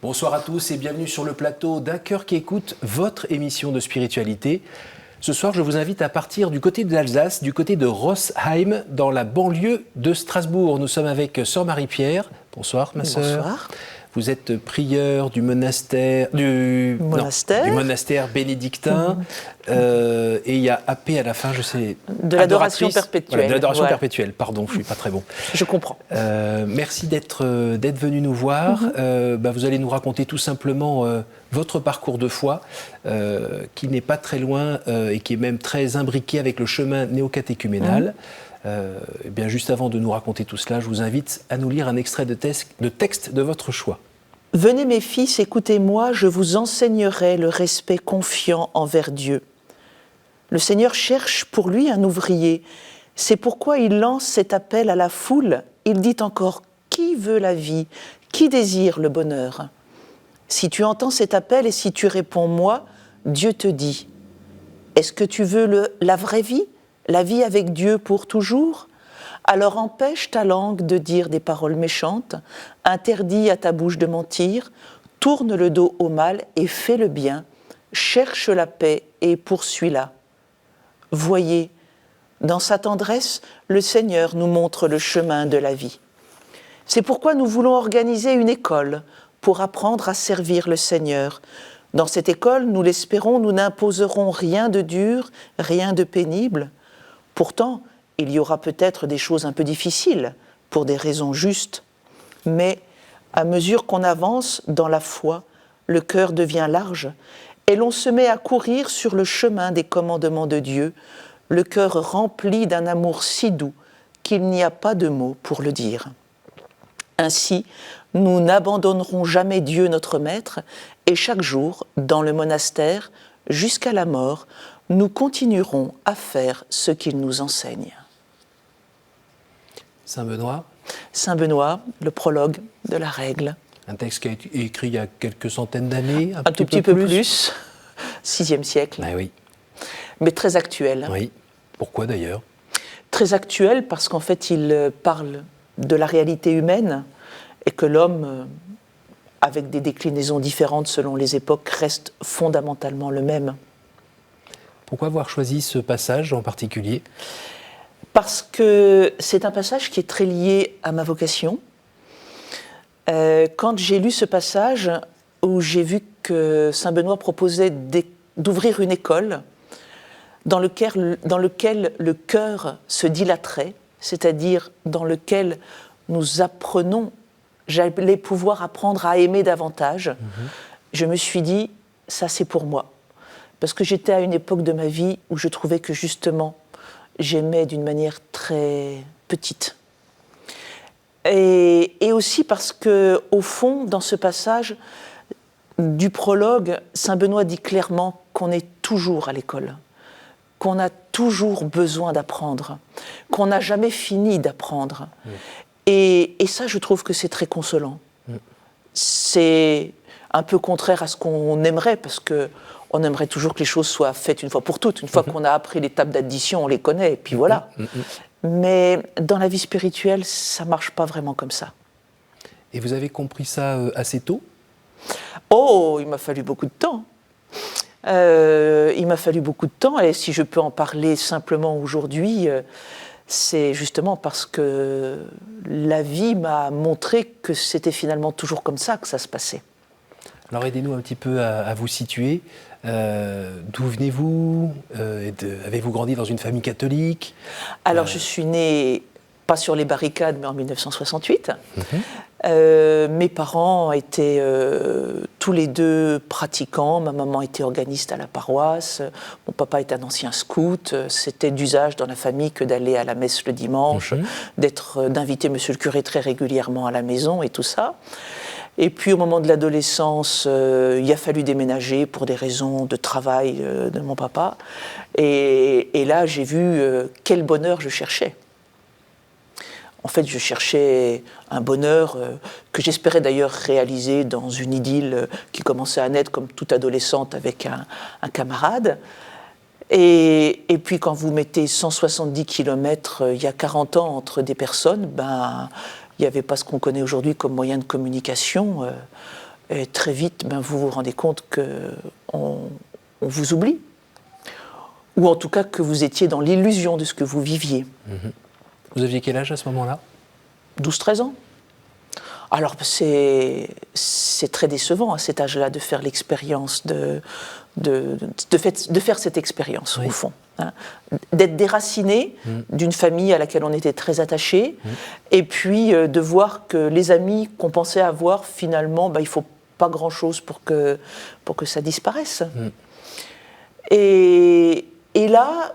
Bonsoir à tous et bienvenue sur le plateau d'Un cœur qui écoute, votre émission de spiritualité. Ce soir, je vous invite à partir du côté de l'Alsace, du côté de Rossheim, dans la banlieue de Strasbourg. Nous sommes avec Sœur Marie-Pierre. Bonsoir, ma sœur. Bonsoir. Vous êtes prieure du monastère bénédictin. Et il y a AP à la fin, je sais. De l'adoration perpétuelle. Voilà, de l'adoration perpétuelle, pardon, je ne suis pas très bon. Je comprends. Merci d'être venu nous voir. Vous allez nous raconter tout simplement votre parcours de foi, qui n'est pas très loin et qui est même très imbriqué avec le chemin néocatéchuménal. Juste avant de nous raconter tout cela, je vous invite à nous lire un extrait de texte de votre choix. Venez mes fils, écoutez-moi, je vous enseignerai le respect confiant envers Dieu. Le Seigneur cherche pour lui un ouvrier. C'est pourquoi il lance cet appel à la foule. Il dit encore, qui veut la vie? Qui désire le bonheur? Si tu entends cet appel et si tu réponds moi, Dieu te dit, est-ce que tu veux la vraie vie? La vie avec Dieu pour toujours? Alors empêche ta langue de dire des paroles méchantes, interdis à ta bouche de mentir, tourne le dos au mal et fais le bien, cherche la paix et poursuis-la. Voyez, dans sa tendresse, le Seigneur nous montre le chemin de la vie. C'est pourquoi nous voulons organiser une école pour apprendre à servir le Seigneur. Dans cette école, nous l'espérons, nous n'imposerons rien de dur, rien de pénible. Pourtant, il y aura peut-être des choses un peu difficiles, pour des raisons justes. Mais à mesure qu'on avance dans la foi, le cœur devient large et l'on se met à courir sur le chemin des commandements de Dieu, le cœur rempli d'un amour si doux qu'il n'y a pas de mots pour le dire. Ainsi, nous n'abandonnerons jamais Dieu notre Maître et chaque jour, dans le monastère, jusqu'à la mort, nous continuerons à faire ce qu'il nous enseigne. Saint Benoît. Saint Benoît, le prologue de la règle. Un texte qui a été écrit il y a quelques centaines d'années. Un tout petit peu plus. 6e siècle. Ah oui. Mais très actuel. Oui. Pourquoi d'ailleurs? Très actuel parce qu'en fait, il parle de la réalité humaine et que l'homme, avec des déclinaisons différentes selon les époques, reste fondamentalement le même. Pourquoi avoir choisi ce passage en particulier? Parce que c'est un passage qui est très lié à ma vocation. Quand j'ai lu ce passage, où j'ai vu que Saint Benoît proposait d'ouvrir une école dans lequel le cœur se dilaterait, c'est-à-dire dans lequel nous apprenons, j'allais pouvoir apprendre à aimer davantage, je me suis dit, ça c'est pour moi. Parce que j'étais à une époque de ma vie où je trouvais que justement, j'aimais d'une manière très petite. Et aussi parce que, au fond, dans ce passage du prologue, Saint Benoît dit clairement qu'on est toujours à l'école, qu'on a toujours besoin d'apprendre, qu'on n'a jamais fini d'apprendre. Et ça, je trouve que c'est très consolant. C'est un peu contraire à ce qu'on aimerait, parce que on aimerait toujours que les choses soient faites une fois pour toutes. Une fois qu'on a appris les tables d'addition, on les connaît, et puis voilà. Mais dans la vie spirituelle, ça ne marche pas vraiment comme ça. Et vous avez compris ça assez tôt? Oh, il m'a fallu beaucoup de temps. Il m'a fallu beaucoup de temps, et si je peux en parler simplement aujourd'hui, c'est justement parce que la vie m'a montré que c'était finalement toujours comme ça que ça se passait. Alors aidez-nous un petit peu à vous situer. D'où venez-vous? Avez-vous grandi dans une famille catholique? Alors je suis née, pas sur les barricades, mais en 1968. Mes parents étaient tous les deux pratiquants. Ma maman était organiste à la paroisse. Mon papa était un ancien scout. C'était d'usage dans la famille que d'aller à la messe le dimanche, d'inviter monsieur le curé très régulièrement à la maison et tout ça. Et puis au moment de l'adolescence, il a fallu déménager pour des raisons de travail de mon papa. Et là, j'ai vu quel bonheur je cherchais. En fait, je cherchais un bonheur que j'espérais d'ailleurs réaliser dans une idylle qui commençait à naître comme toute adolescente avec un camarade. Et puis quand vous mettez 170 km il y a 40 ans entre des personnes, il n'y avait pas ce qu'on connaît aujourd'hui comme moyen de communication. Et très vite, vous vous rendez compte qu'on vous oublie. Ou en tout cas que vous étiez dans l'illusion de ce que vous viviez. Vous aviez quel âge à ce moment-là ? 12-13 ans. Alors c'est très décevant à cet âge-là de faire l'expérience, de faire cette expérience au fond. Hein. D'être déraciné d'une famille à laquelle on était très attaché, et puis de voir que les amis qu'on pensait avoir, finalement, il ne faut pas grand-chose pour que ça disparaisse. Et là,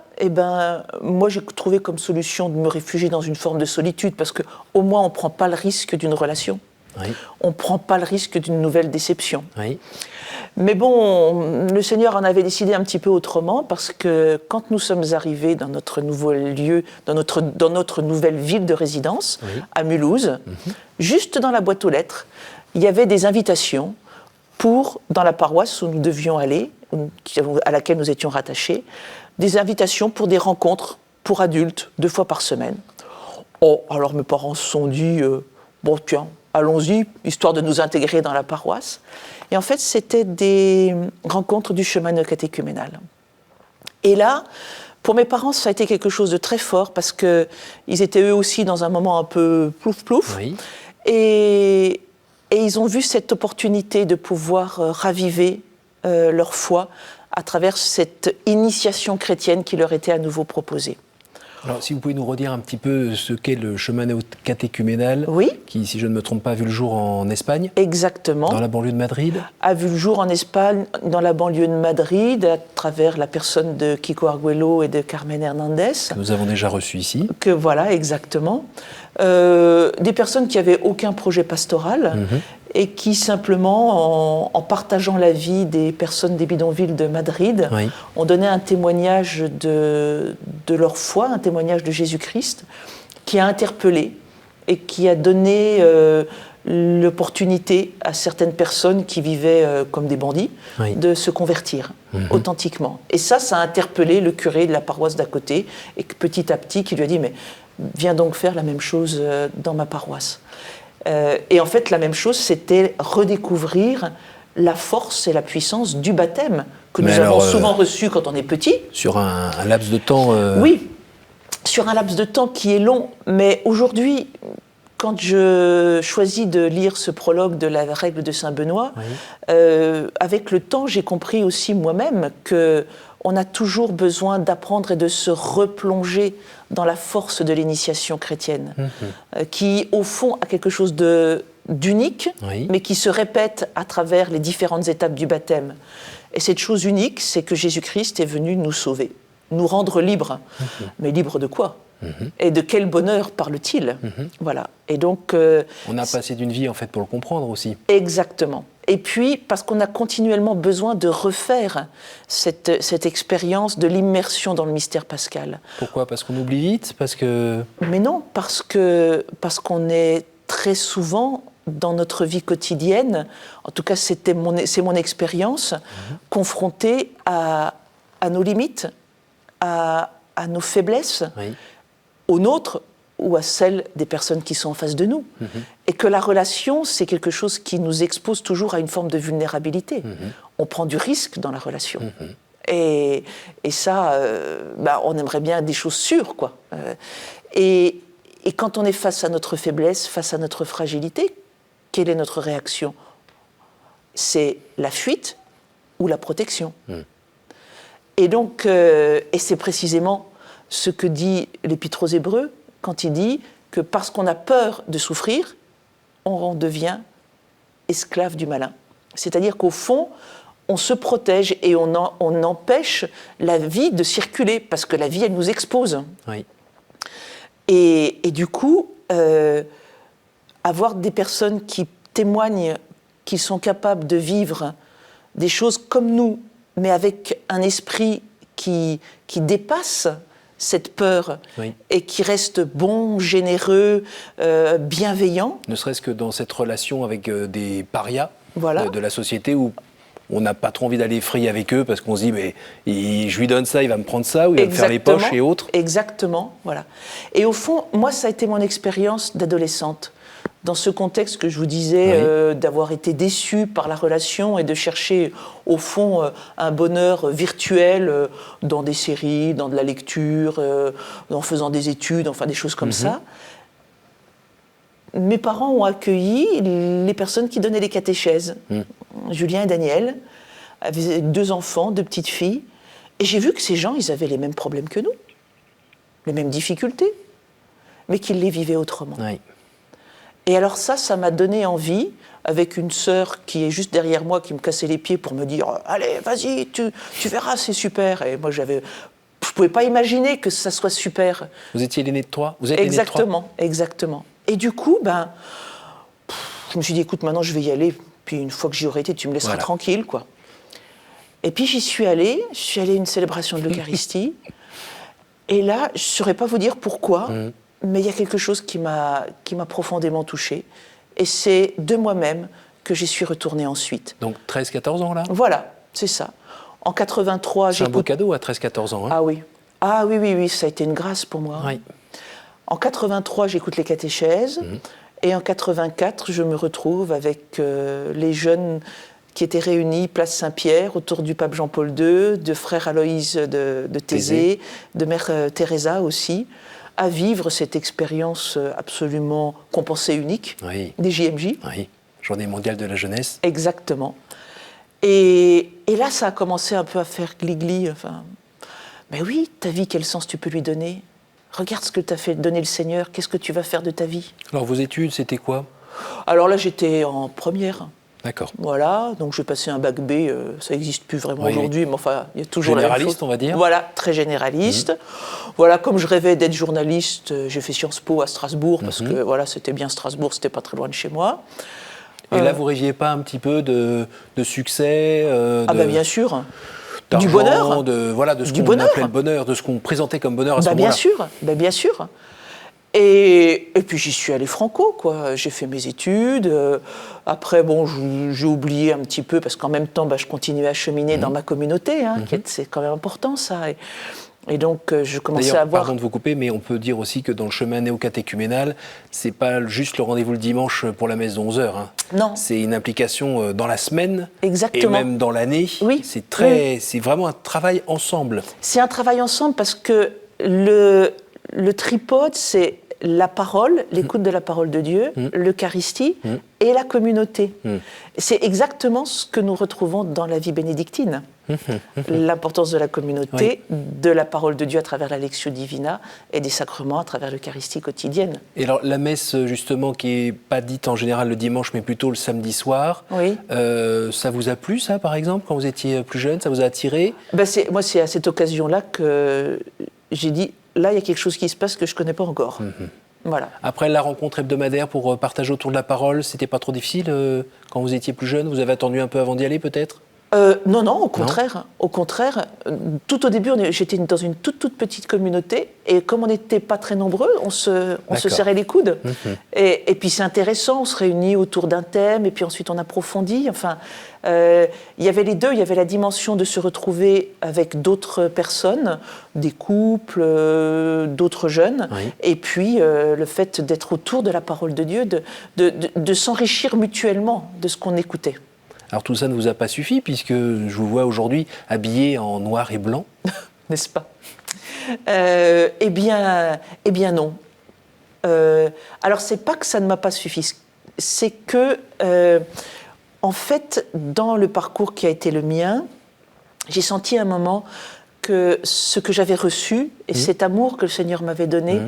moi j'ai trouvé comme solution de me réfugier dans une forme de solitude, parce qu'au moins on ne prend pas le risque d'une relation. Oui. On ne prend pas le risque d'une nouvelle déception. Oui. Mais bon, le Seigneur en avait décidé un petit peu autrement, parce que quand nous sommes arrivés dans notre nouveau lieu, dans notre nouvelle ville de résidence, à Mulhouse, juste dans la boîte aux lettres, il y avait des invitations dans la paroisse où nous devions aller, à laquelle nous étions rattachés, des invitations pour des rencontres pour adultes, 2 fois par semaine. Oh, alors mes parents se sont dit, bon tiens, allons-y, histoire de nous intégrer dans la paroisse. Et en fait, c'était des rencontres du chemin catéchuménal. Et là, pour mes parents, ça a été quelque chose de très fort, parce qu'ils étaient eux aussi dans un moment un peu plouf-plouf. Oui. Et ils ont vu cette opportunité de pouvoir raviver leur foi à travers cette initiation chrétienne qui leur était à nouveau proposée. Alors, si vous pouvez nous redire un petit peu ce qu'est le chemin catéchuménal, qui, si je ne me trompe pas, a vu le jour en Espagne. Exactement. Dans la banlieue de Madrid. A vu le jour en Espagne, dans la banlieue de Madrid, à travers la personne de Kiko Arguello et de Carmen Hernandez. Que nous avons déjà reçus ici. Voilà, exactement. Des personnes qui n'avaient aucun projet pastoral et qui, simplement, en partageant la vie des personnes des bidonvilles de Madrid, ont donné un témoignage de leur foi, un témoignage de Jésus-Christ, qui a interpellé et qui a donné l'opportunité à certaines personnes qui vivaient comme des bandits de se convertir authentiquement. Et ça a interpellé le curé de la paroisse d'à côté, et petit à petit, qui lui a dit « mais viens donc faire la même chose dans ma paroisse ». Et en fait, la même chose, c'était redécouvrir la force et la puissance du baptême que nous avons souvent reçu quand on est petit. Sur un laps de temps... Oui, sur un laps de temps qui est long. Mais aujourd'hui, quand je choisis de lire ce prologue de la règle de Saint-Benoît, avec le temps, j'ai compris aussi moi-même qu'on a toujours besoin d'apprendre et de se replonger dans la force de l'initiation chrétienne, qui, au fond, a quelque chose d'unique, mais qui se répète à travers les différentes étapes du baptême. Et cette chose unique, c'est que Jésus-Christ est venu nous sauver, nous rendre libres. Mais libres de quoi ? Et de quel bonheur parle-t-il ? Voilà. Et donc, on a passé d'une vie, en fait, pour le comprendre aussi. Exactement. Et puis, parce qu'on a continuellement besoin de refaire cette expérience de l'immersion dans le mystère pascal. Pourquoi ? Parce qu'on oublie vite ? Mais non, parce qu'on est très souvent, dans notre vie quotidienne, en tout cas c'est mon expérience, confronté à nos limites, à nos faiblesses, aux nôtres, ou à celles des personnes qui sont en face de nous. Et que la relation, c'est quelque chose qui nous expose toujours à une forme de vulnérabilité. On prend du risque dans la relation. Et ça, on aimerait bien des choses sûres, quoi. Et quand on est face à notre faiblesse, face à notre fragilité, quelle est notre réaction ? C'est la fuite ou la protection. Et donc, et c'est précisément ce que dit l'Épître aux Hébreux, quand il dit que parce qu'on a peur de souffrir, on devient esclave du malin. C'est-à-dire qu'au fond, on se protège et on empêche la vie de circuler, parce que la vie, elle nous expose. Et du coup, avoir des personnes qui témoignent qu'ils sont capables de vivre des choses comme nous, mais avec un esprit qui dépasse cette peur et qui reste bon, généreux, bienveillant. Ne serait-ce que dans cette relation avec des parias de la société où on n'a pas trop envie d'aller frayer avec eux parce qu'on se dit mais je lui donne ça, il va me prendre ça, ou il va me faire les poches et autres. Exactement, voilà. Et au fond, moi ça a été mon expérience d'adolescente. dans ce contexte que je vous disais, d'avoir été déçu par la relation et de chercher, au fond, un bonheur virtuel dans des séries, dans de la lecture, en faisant des études, enfin des choses comme ça. Mes parents ont accueilli les personnes qui donnaient les catéchèses, Julien et Daniel, avec 2 enfants, 2 petites filles. Et j'ai vu que ces gens, ils avaient les mêmes problèmes que nous, les mêmes difficultés, mais qu'ils les vivaient autrement. Oui. Et alors ça m'a donné envie, avec une sœur qui est juste derrière moi, qui me cassait les pieds pour me dire « Allez, vas-y, tu verras, c'est super ». Et moi, je ne pouvais pas imaginer que ça soit super. Vous étiez l'aîné de 3 ? Vous êtes Exactement, exactement. Et du coup, je me suis dit « Écoute, maintenant, je vais y aller. Puis une fois que j'y aurai été, tu me laisseras tranquille, quoi ». Et puis j'y suis allée. Je suis allée à une célébration de l'Eucharistie. Et là, je ne saurais pas vous dire pourquoi, mais il y a quelque chose qui m'a profondément touchée. Et c'est de moi-même que j'y suis retournée ensuite. Donc 13-14 ans, là ? Voilà, c'est ça. En 83, c'est un beau cadeau à 13-14 ans. Hein. Ah oui. Ah oui, ça a été une grâce pour moi. Oui. En 83, j'écoute les catéchèses. Et en 84, je me retrouve avec les jeunes qui étaient réunis place Saint-Pierre autour du pape Jean-Paul II, de frère Aloïse de Thésée, de mère Teresa aussi, à vivre cette expérience absolument qu'on pensait unique des JMJ. Oui, Journée mondiale de la jeunesse. Exactement. Et là, ça a commencé un peu à faire gli-gli. Enfin, mais oui, ta vie, quel sens tu peux lui donner ? Regarde ce que t'a fait donner le Seigneur, qu'est-ce que tu vas faire de ta vie ? Alors, vos études, c'était quoi ? Alors là, j'étais en première. D'accord. Voilà, donc j'ai passé un bac B, ça n'existe plus vraiment aujourd'hui, mais enfin, il y a toujours la même chose. Généraliste, on va dire. Voilà, très généraliste. Voilà, comme je rêvais d'être journaliste, j'ai fait Sciences Po à Strasbourg, parce que voilà, c'était bien Strasbourg, c'était pas très loin de chez moi. Et là, vous rêviez pas un petit peu de succès Ah ben bien sûr. Du bonheur. De ce qu'on appelait le bonheur, de ce qu'on présentait comme bonheur à ce moment-là. Bien sûr. Et puis j'y suis allée franco, quoi. J'ai fait mes études. Après, bon, j'ai oublié un petit peu parce qu'en même temps, je continuais à cheminer dans ma communauté. C'est quand même important, ça. Et donc, je commençais à voir. Pardon de vous couper, mais on peut dire aussi que dans le chemin néocatéchuménal, c'est pas juste le rendez-vous le dimanche pour la messe de 11h. Hein. Non. C'est une implication dans la semaine. Exactement. Et même dans l'année. Oui. C'est vraiment un travail ensemble. C'est un travail ensemble parce que le tripode, c'est la parole, l'écoute de la parole de Dieu, l'Eucharistie et la communauté. C'est exactement ce que nous retrouvons dans la vie bénédictine. L'importance de la communauté, de la parole de Dieu à travers la Lectio Divina et des sacrements à travers l'Eucharistie quotidienne. Et alors la messe, justement, qui n'est pas dite en général le dimanche, mais plutôt le samedi soir, ça vous a plu, ça, par exemple, quand vous étiez plus jeune ? Ça vous a attiré ? Moi, c'est à cette occasion-là que j'ai dit, là, il y a quelque chose qui se passe que je ne connais pas encore. Voilà. Après la rencontre hebdomadaire pour partager autour de la parole, c'était pas trop difficile quand vous étiez plus jeune ? Vous avez attendu un peu avant d'y aller, peut-être ? Non, au contraire. Non. Au contraire, tout au début, j'étais dans une toute petite communauté, et comme on n'était pas très nombreux, on se serrait les coudes. Et puis c'est intéressant, on se réunit autour d'un thème, et puis ensuite on approfondit. Enfin, il y avait les deux, il y avait la dimension de se retrouver avec d'autres personnes, des couples, d'autres jeunes, et puis le fait d'être autour de la parole de Dieu, de s'enrichir mutuellement de ce qu'on écoutait. Alors tout ça ne vous a pas suffi, puisque je vous vois aujourd'hui habillé en noir et blanc. N'est-ce pas ? Eh bien non. Alors c'est pas que ça ne m'a pas suffi, c'est que, en fait, dans le parcours qui a été le mien, j'ai senti à un moment que ce que j'avais reçu, et cet amour que le Seigneur m'avait donné,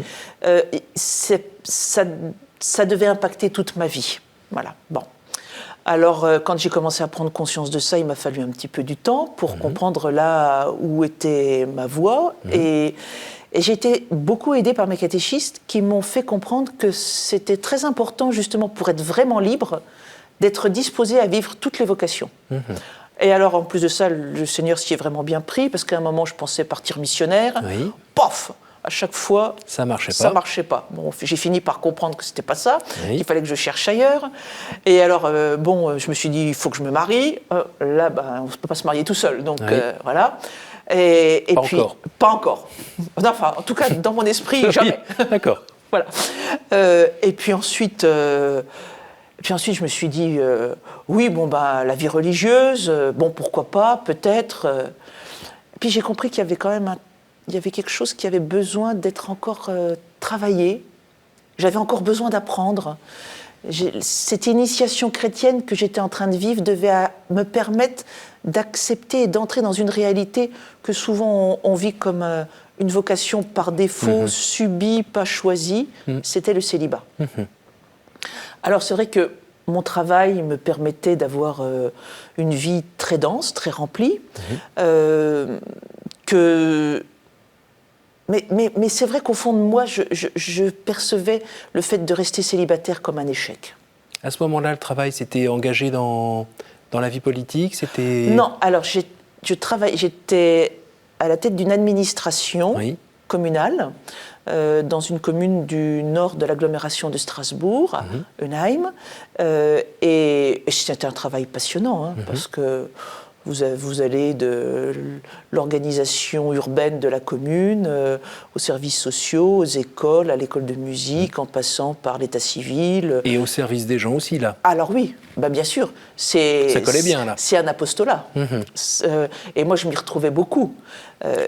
ça devait impacter toute ma vie. Voilà, bon. Alors, quand j'ai commencé à prendre conscience de ça, il m'a fallu un petit peu du temps pour comprendre là où était ma voie. Et j'ai été beaucoup aidée par mes catéchistes qui m'ont fait comprendre que c'était très important, justement, pour être vraiment libre, d'être disposé à vivre toutes les vocations. Et alors, en plus de ça, le Seigneur s'y est vraiment bien pris, parce qu'à un moment, je pensais partir missionnaire. Pof ! À chaque fois, ça marchait pas. Bon, j'ai fini par comprendre que c'était pas ça, qu'il fallait que je cherche ailleurs. Et alors, je me suis dit, il faut que je me marie. Là, on ne peut pas se marier tout seul, donc voilà. Et pas puis, encore. Pas encore. Enfin, en tout cas, dans mon esprit, jamais. D'accord. Voilà. Et puis ensuite, je me suis dit, oui, bon, bah, la vie religieuse, bon, pourquoi pas, peut-être. Puis j'ai compris qu'il y avait quand même il y avait quelque chose qui avait besoin d'être encore travaillé. J'avais encore besoin d'apprendre. Cette initiation chrétienne que j'étais en train de vivre devait me permettre d'accepter et d'entrer dans une réalité que souvent on vit comme une vocation par défaut, subie, pas choisie. C'était le célibat. Alors c'est vrai que mon travail me permettait d'avoir une vie très dense, très remplie, Mais c'est vrai qu'au fond de moi, je percevais le fait de rester célibataire comme un échec. À ce moment-là, le travail s'était engagé dans la vie politique, c'était... Non, alors j'étais à la tête d'une administration communale dans une commune du nord de l'agglomération de Strasbourg, à Eunheim, et c'était un travail passionnant, parce que vous allez de l'organisation urbaine de la commune, aux services sociaux, aux écoles, à l'école de musique, en passant par l'état civil. Et au service des gens aussi, là. Alors oui, bah bien sûr. Ça collait bien, là. C'est un apostolat. Et moi, je m'y retrouvais beaucoup.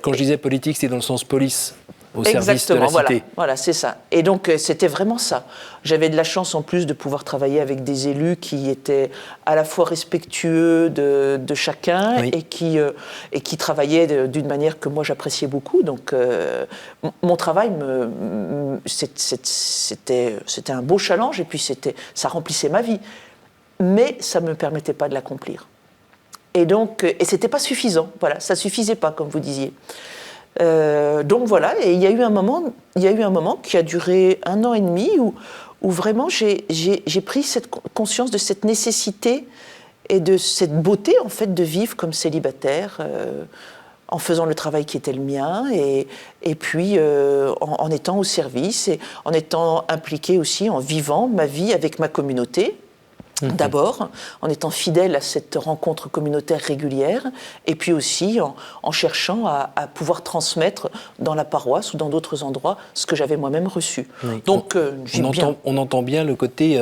Quand je disais politique, c'est dans le sens police, au service de la cité. Voilà, c'est ça. Et donc, c'était vraiment ça. J'avais de la chance, en plus, de pouvoir travailler avec des élus qui étaient à la fois respectueux de chacun et qui travaillaient d'une manière que moi, j'appréciais beaucoup. Donc, mon travail, c'était un beau challenge et puis ça remplissait ma vie. Mais ça ne me permettait pas de l'accomplir. Et donc, c'était pas suffisant. Voilà, ça suffisait pas, comme vous disiez. Donc voilà, et il y a eu un moment qui a duré 1 an et demi où vraiment j'ai pris cette conscience de cette nécessité et de cette beauté en fait de vivre comme célibataire en faisant le travail qui était le mien et puis en étant au service et en étant impliqué aussi, en vivant ma vie avec ma communauté. D'abord, en étant fidèle à cette rencontre communautaire régulière, et puis aussi en cherchant à pouvoir transmettre dans la paroisse ou dans d'autres endroits ce que j'avais moi-même reçu. Oui. Donc, on entend bien le côté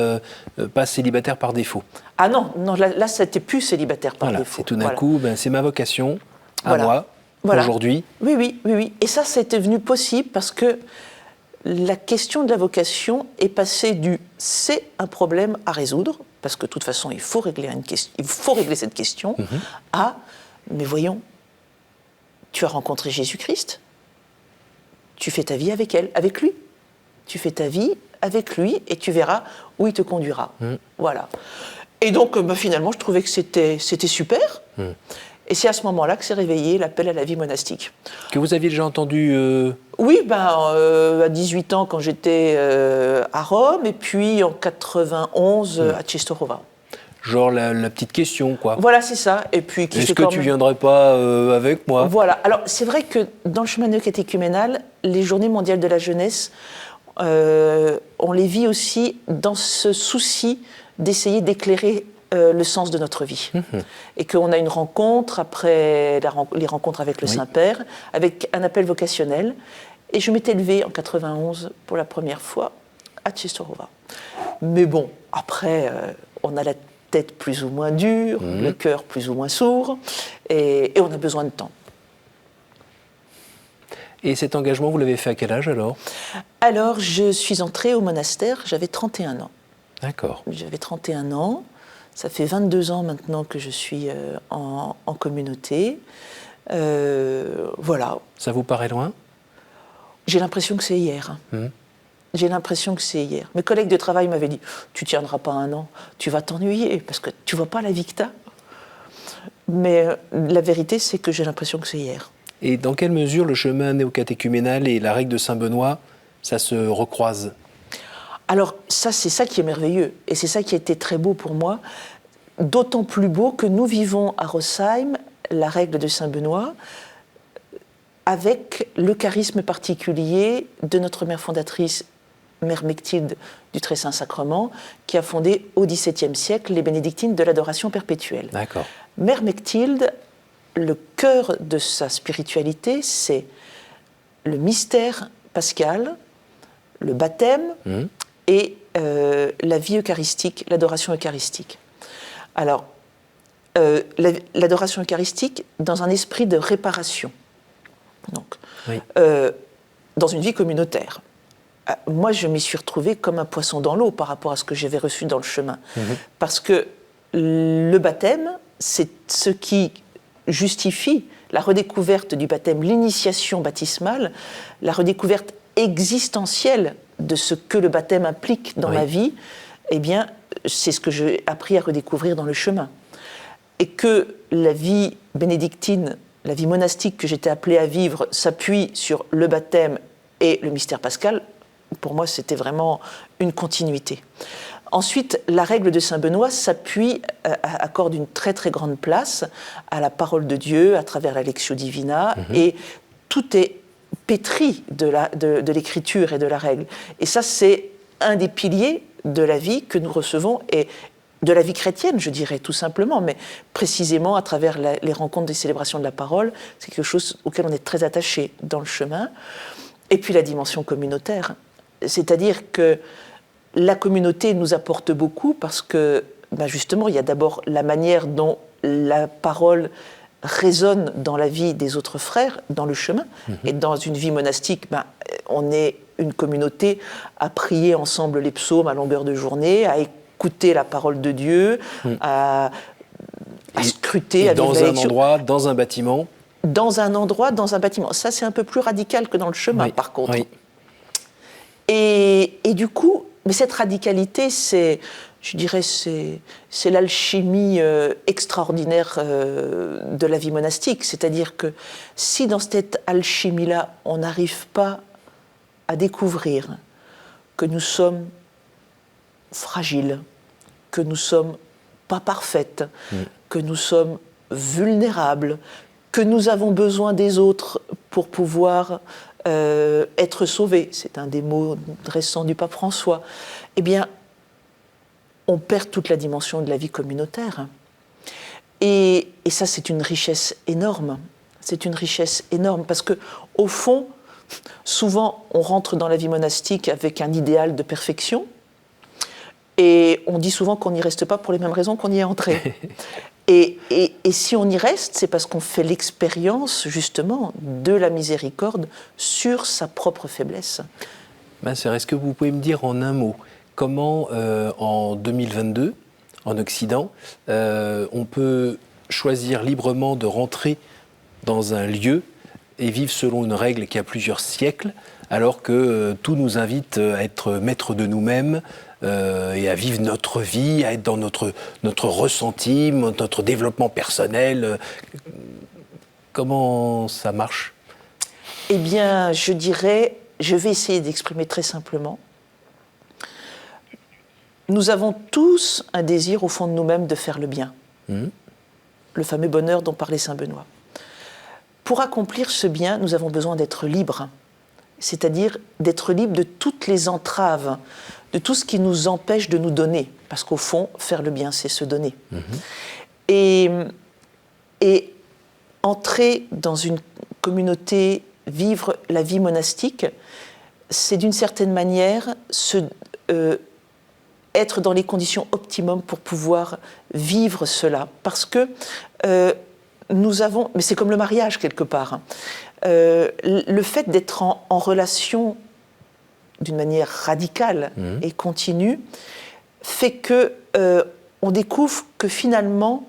pas célibataire par défaut. Ah non, là c'était plus célibataire par défaut. C'est tout d'un coup, c'est ma vocation, à moi, aujourd'hui. Oui. Et ça, c'était venu possible parce que la question de la vocation est passée du « c'est un problème à résoudre », parce que de toute façon, il faut régler cette question, à « mais voyons, tu as rencontré Jésus-Christ, tu fais ta vie avec lui. Tu fais ta vie avec lui et tu verras où il te conduira. » Voilà. Et donc, finalement, je trouvais que c'était super. Et c'est à ce moment-là que s'est réveillé l'appel à la vie monastique. Que vous aviez déjà entendu Oui, à 18 ans quand j'étais à Rome, et puis en 91 à Częstochowa. Genre la petite question, quoi. Voilà, c'est ça. Et puis, est-ce que tu ne viendrais pas avec moi ? Voilà. Alors, c'est vrai que dans le chemin catéchuménal, les Journées mondiales de la jeunesse, on les vit aussi dans ce souci d'essayer d'éclairer le sens de notre vie. Et qu'on a une rencontre après les rencontres avec le Saint-Père, avec un appel vocationnel. Et je m'étais levée en 91 pour la première fois à Częstochowa. Mais bon, après, on a la tête plus ou moins dure, le cœur plus ou moins sourd, et on a besoin de temps. Et cet engagement, vous l'avez fait à quel âge alors ? Alors, je suis entrée au monastère, j'avais 31 ans. D'accord. J'avais 31 ans. Ça fait 22 ans maintenant que je suis en communauté. Voilà. Ça vous paraît loin ? J'ai l'impression que c'est hier. J'ai l'impression que c'est hier. Mes collègues de travail m'avaient dit « Tu tiendras pas 1 an, tu vas t'ennuyer parce que tu vois pas la vie que t'as. » Mais la vérité, c'est que j'ai l'impression que c'est hier. Et dans quelle mesure le chemin néocatéchuménal et la règle de Saint-Benoît, ça se recroise ? Alors, c'est ça qui est merveilleux. Et c'est ça qui a été très beau pour moi. D'autant plus beau que nous vivons à Rosheim la règle de Saint-Benoît avec le charisme particulier de notre mère fondatrice, Mère Mechtilde du Très Saint Sacrement, qui a fondé au XVIIe siècle les bénédictines de l'adoration perpétuelle. D'accord. Mère Mechtilde, le cœur de sa spiritualité, c'est le mystère pascal, le baptême et la vie eucharistique, l'adoration eucharistique. Alors, l'adoration eucharistique dans un esprit de réparation. Donc, oui. Dans une vie communautaire. Moi, je m'y suis retrouvée comme un poisson dans l'eau par rapport à ce que j'avais reçu dans le chemin. Parce que le baptême, c'est ce qui justifie la redécouverte du baptême, l'initiation baptismale, la redécouverte existentielle de ce que le baptême implique dans ma vie. Eh bien, c'est ce que j'ai appris à redécouvrir dans le chemin. Et que la vie bénédictine, la vie monastique que j'étais appelée à vivre s'appuie sur le baptême et le mystère pascal, pour moi, c'était vraiment une continuité. Ensuite, la règle de saint Benoît s'appuie, accorde une très très grande place à la parole de Dieu à travers la Lectio Divina, et tout est pétri de l'écriture et de la règle. Et ça, c'est un des piliers de la vie que nous recevons, et de la vie chrétienne, je dirais, tout simplement, mais précisément à travers les rencontres des célébrations de la parole, c'est quelque chose auquel on est très attaché dans le chemin. Et puis la dimension communautaire, c'est-à-dire que la communauté nous apporte beaucoup parce que, justement, il y a d'abord la manière dont la parole résonne dans la vie des autres frères, dans le chemin. Et dans une vie monastique, on est une communauté à prier ensemble les psaumes à longueur de journée, à écouter la parole de Dieu, à scruter, à vivre la lecture. Dans un endroit, dans un bâtiment. Dans un endroit, dans un bâtiment. Ça, c'est un peu plus radical que dans le chemin, par contre. Oui. Et du coup, mais cette radicalité, je dirais, c'est l'alchimie extraordinaire de la vie monastique. C'est-à-dire que si dans cette alchimie-là, on n'arrive pas à découvrir que nous sommes fragiles, que nous ne sommes pas parfaites, que nous sommes vulnérables, que nous avons besoin des autres pour pouvoir être sauvés, c'est un des mots récents du pape François, eh bien, on perd toute la dimension de la vie communautaire. Et ça, c'est une richesse énorme. C'est une richesse énorme parce que, au fond, souvent, on rentre dans la vie monastique avec un idéal de perfection et on dit souvent qu'on n'y reste pas pour les mêmes raisons qu'on y est entré. Et si on y reste, c'est parce qu'on fait l'expérience, justement, de la miséricorde sur sa propre faiblesse. Est-ce que vous pouvez me dire en un mot comment, en 2022, en Occident, on peut choisir librement de rentrer dans un lieu et vivre selon une règle qui a plusieurs siècles, alors que tout nous invite à être maîtres de nous-mêmes, et à vivre notre vie, à être dans notre ressenti, notre développement personnel. Comment ça marche ? Eh bien, je dirais, je vais essayer d'exprimer très simplement. Nous avons tous un désir au fond de nous-mêmes de faire le bien. Le fameux bonheur dont parlait saint Benoît. Pour accomplir ce bien, nous avons besoin d'être libres. C'est-à-dire d'être libres de toutes les entraves, de tout ce qui nous empêche de nous donner. Parce qu'au fond, faire le bien, c'est se donner. Et entrer dans une communauté, vivre la vie monastique, c'est d'une certaine manière être dans les conditions optimum pour pouvoir vivre cela. Parce que nous avons... Mais c'est comme le mariage, quelque part. Le fait d'être en relation d'une manière radicale et continue fait que on découvre que finalement,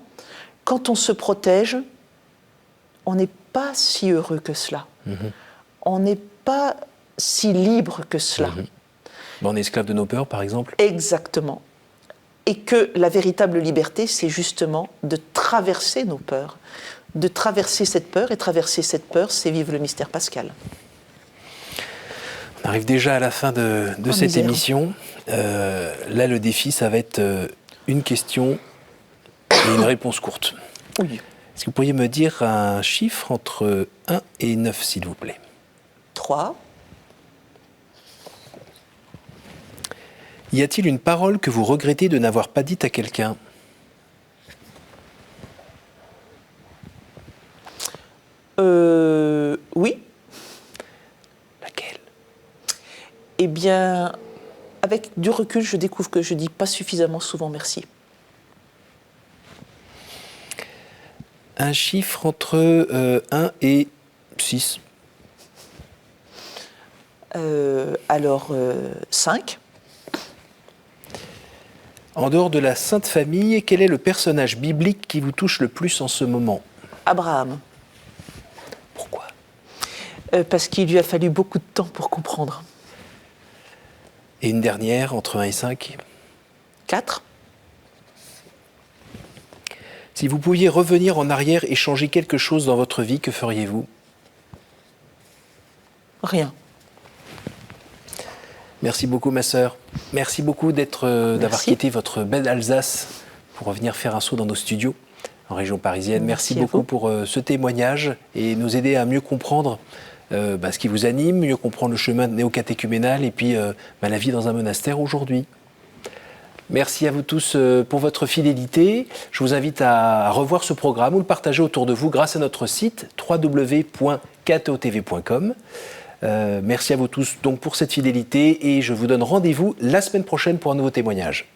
quand on se protège, on n'est pas si heureux que cela. On n'est pas si libre que cela. On est esclave de nos peurs, par exemple. Exactement. Et que la véritable liberté, c'est justement de traverser nos peurs, de traverser cette peur, et traverser cette peur, c'est vivre le mystère pascal. On arrive déjà à la fin de cette émission. Là, le défi, ça va être une question et une réponse courte. Oui. Est-ce que vous pourriez me dire un chiffre entre 1 et 9, s'il vous plaît ? 3. Y a-t-il une parole que vous regrettez de n'avoir pas dite à quelqu'un ? Oui. Laquelle ? Eh bien, avec du recul, je découvre que je ne dis pas suffisamment souvent merci. Un chiffre entre 1 et 6. Alors, 5. En dehors de la Sainte Famille, quel est le personnage biblique qui vous touche le plus en ce moment? Abraham. Pourquoi? Parce qu'il lui a fallu beaucoup de temps pour comprendre. Et une dernière, entre 1 et 5. 4. Si vous pouviez revenir en arrière et changer quelque chose dans votre vie, que feriez-vous? Rien. Merci beaucoup, ma sœur. Merci beaucoup d'avoir quitté votre belle Alsace pour revenir faire un saut dans nos studios en région parisienne. Merci beaucoup pour ce témoignage et nous aider à mieux comprendre ce qui vous anime, mieux comprendre le chemin néocatéchuménal et puis la vie dans un monastère aujourd'hui. Merci à vous tous pour votre fidélité. Je vous invite à revoir ce programme ou le partager autour de vous grâce à notre site www.ktotv.com. Merci à vous tous donc pour cette fidélité et je vous donne rendez-vous la semaine prochaine pour un nouveau témoignage.